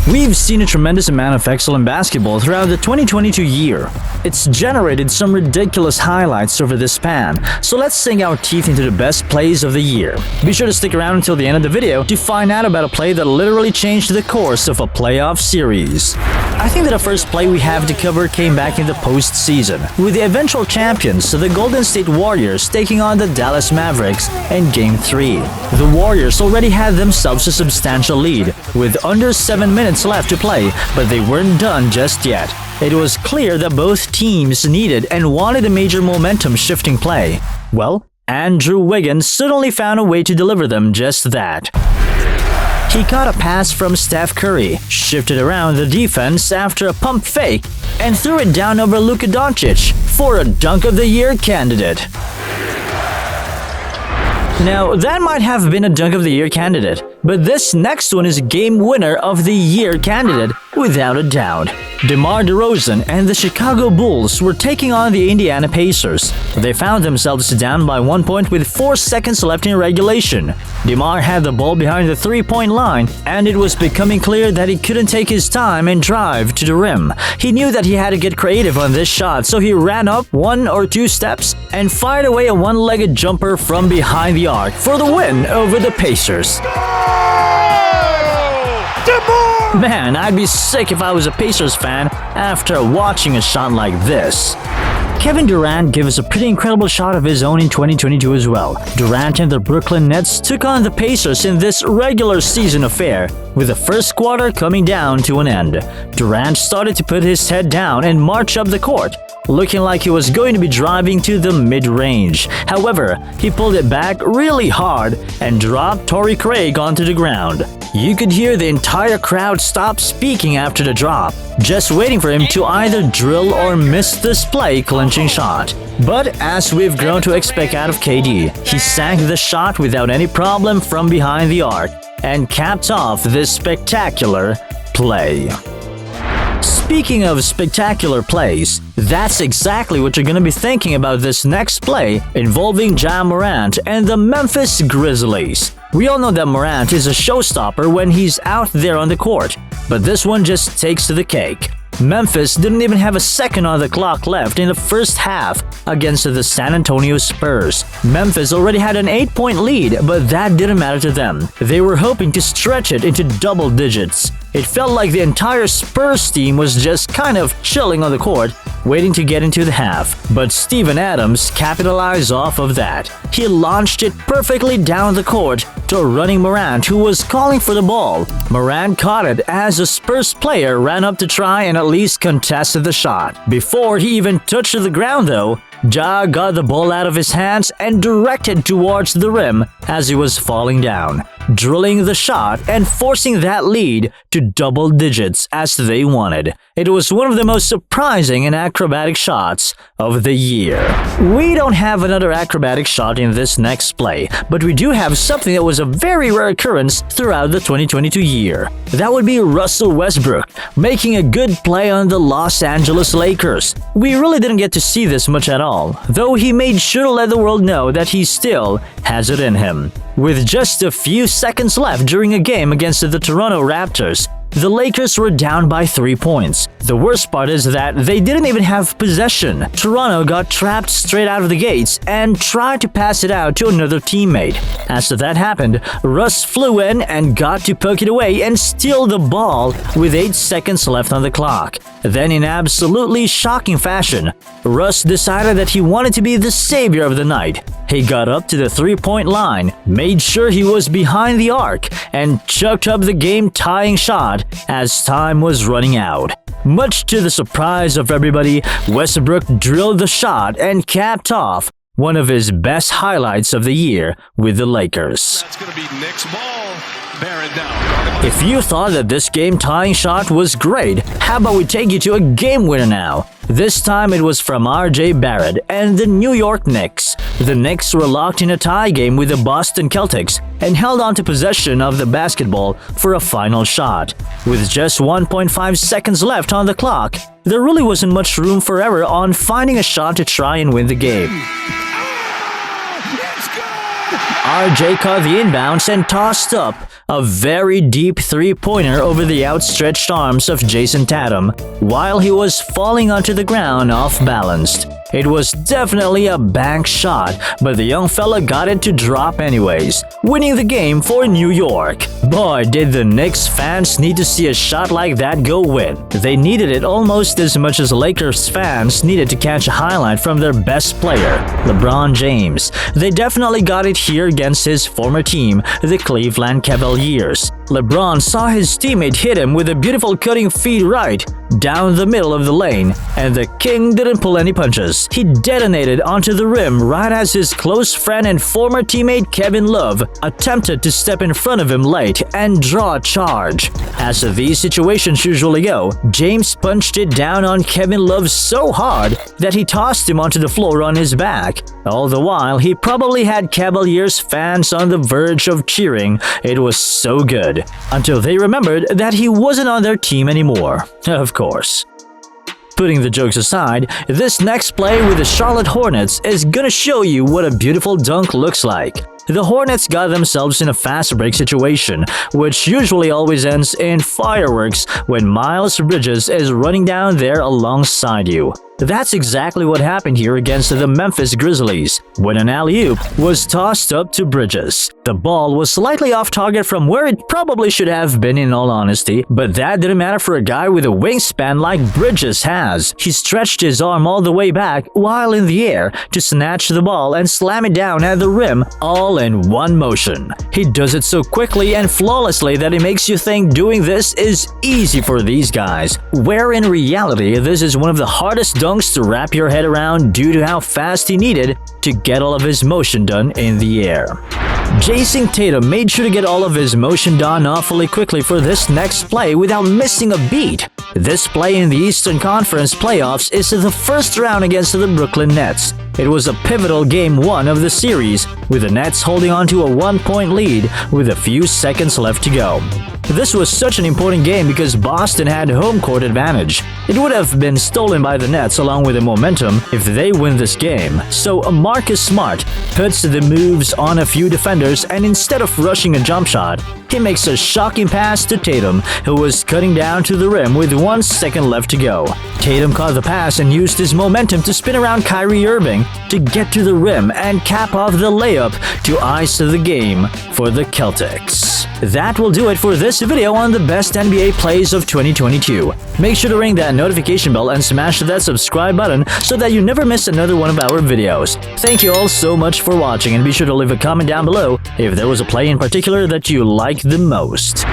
We've seen a tremendous amount of excellent basketball throughout the 2022 year. It's generated some ridiculous highlights over this span, so let's sink our teeth into the best plays of the year. Be sure to stick around until the end of the video to find out about a play that literally changed the course of a playoff series. I think that the first play we have to cover came back in the postseason, with the eventual champions, the Golden State Warriors, taking on the Dallas Mavericks in Game 3. The Warriors already had themselves a substantial lead, with under 7 minutes left to play, but they weren't done just yet. It was clear that both teams needed and wanted a major momentum-shifting play. Well, Andrew Wiggins suddenly found a way to deliver them just that. He caught a pass from Steph Curry, shifted around the defense after a pump fake, and threw it down over Luka Doncic for a Dunk of the Year candidate. Now, that might have been a Dunk of the Year candidate, but this next one is Game Winner of the Year candidate without a doubt. DeMar DeRozan and the Chicago Bulls were taking on the Indiana Pacers. They found themselves down by 1 point with 4 seconds left in regulation. DeMar had the ball behind the three-point line, and it was becoming clear that he couldn't take his time and drive to the rim. He knew that he had to get creative on this shot, so he ran up 1 or 2 steps and fired away a one-legged jumper from behind the arc for the win over the Pacers. Man, I'd be sick if I was a Pacers fan after watching a shot like this. Kevin Durant gave us a pretty incredible shot of his own in 2022 as well. Durant and the Brooklyn Nets took on the Pacers in this regular season affair, with the first quarter coming down to an end. Durant started to put his head down and march up the court, looking like he was going to be driving to the mid-range. However, he pulled it back really hard and dropped Torrey Craig onto the ground. You could hear the entire crowd stop speaking after the drop, just waiting for him to either drill or miss this play-clinching shot. But as we've grown to expect out of KD, he sank the shot without any problem from behind the arc and capped off this spectacular play. Speaking of spectacular plays, that's exactly what you're going to be thinking about this next play involving Ja Morant and the Memphis Grizzlies. We all know that Morant is a showstopper when he's out there on the court, but this one just takes the cake. Memphis didn't even have a second on the clock left in the first half against the San Antonio Spurs. Memphis already had an 8-point lead, but that didn't matter to them. They were hoping to stretch it into double digits. It felt like the entire Spurs team was just kind of chilling on the court, waiting to get into the half. But Steven Adams capitalized off of that. He launched it perfectly down the court to a running Morant who was calling for the ball. Morant caught it as a Spurs player ran up to try and at least contested the shot. Before he even touched the ground though, Ja got the ball out of his hands and directed towards the rim as he was falling down, drilling the shot and forcing that lead to double digits as they wanted. It was one of the most surprising and acrobatic shots of the year. We don't have another acrobatic shot in this next play, but we do have something that was a very rare occurrence throughout the 2022 year. That would be Russell Westbrook making a good play on the Los Angeles Lakers. We really didn't get to see this much at all, though he made sure to let the world know that he still has it in him. With just a few seconds left during a game against the Toronto Raptors, the Lakers were down by 3 points. The worst part is that they didn't even have possession. Toronto got trapped straight out of the gates and tried to pass it out to another teammate. As that happened, Russ flew in and got to poke it away and steal the ball with 8 seconds left on the clock. Then in absolutely shocking fashion, Russ decided that he wanted to be the savior of the night. He got up to the three-point line, made sure he was behind the arc, and chucked up the game-tying shot as time was running out. Much to the surprise of everybody, Westbrook drilled the shot and capped off one of his best highlights of the year with the Lakers. That's going to be Nick's ball. Barrett down. If you thought that this game-tying shot was great, how about we take you to a game winner now? This time it was from RJ Barrett and the New York Knicks. The Knicks were locked in a tie game with the Boston Celtics and held on to possession of the basketball for a final shot. With just 1.5 seconds left on the clock, there really wasn't much room for error on finding a shot to try and win the game. RJ caught the inbounds and tossed up a very deep three-pointer over the outstretched arms of Jason Tatum while he was falling onto the ground off-balanced. It was definitely a bank shot, but the young fella got it to drop anyways, winning the game for New York. Boy, did the Knicks fans need to see a shot like that go in. They needed it almost as much as Lakers fans needed to catch a highlight from their best player, LeBron James. They definitely got it here against his former team, the Cleveland Cavaliers. LeBron saw his teammate hit him with a beautiful cutting feed right down the middle of the lane, and the king didn't pull any punches. He detonated onto the rim right as his close friend and former teammate Kevin Love attempted to step in front of him late and draw a charge. As these situations usually go, James punched it down on Kevin Love so hard that he tossed him onto the floor on his back. All the while, he probably had Cavaliers fans on the verge of cheering. It was so good. Until they remembered that he wasn't on their team anymore. Of course. Putting the jokes aside, this next play with the Charlotte Hornets is gonna show you what a beautiful dunk looks like. The Hornets got themselves in a fast break situation, which usually always ends in fireworks when Miles Bridges is running down there alongside you. That's exactly what happened here against the Memphis Grizzlies, when an alley-oop was tossed up to Bridges. The ball was slightly off target from where it probably should have been in all honesty, but that didn't matter for a guy with a wingspan like Bridges has. He stretched his arm all the way back while in the air to snatch the ball and slam it down at the rim all in one motion. He does it so quickly and flawlessly that it makes you think doing this is easy for these guys, where in reality this is one of the hardest dunks to wrap your head around due to how fast he needed to get all of his motion done in the air. Jason Tatum made sure to get all of his motion done awfully quickly for this next play without missing a beat. This play in the Eastern Conference playoffs is the first round against the Brooklyn Nets. It was a pivotal Game 1 of the series, with the Nets holding on to a 1-point lead with a few seconds left to go. This was such an important game because Boston had home court advantage. It would have been stolen by the Nets along with the momentum if they win this game. So Marcus Smart puts the moves on a few defenders, and instead of rushing a jump shot, he makes a shocking pass to Tatum, who was cutting down to the rim with 1 second left to go. Tatum caught the pass and used his momentum to spin around Kyrie Irving to get to the rim and cap off the layup to ice the game for the Celtics. That will do it for this video on the best NBA plays of 2022. Make sure to ring that notification bell and smash that subscribe button so that you never miss another one of our videos. Thank you all so much for watching, and be sure to leave a comment down below if there was a play in particular that you liked the most.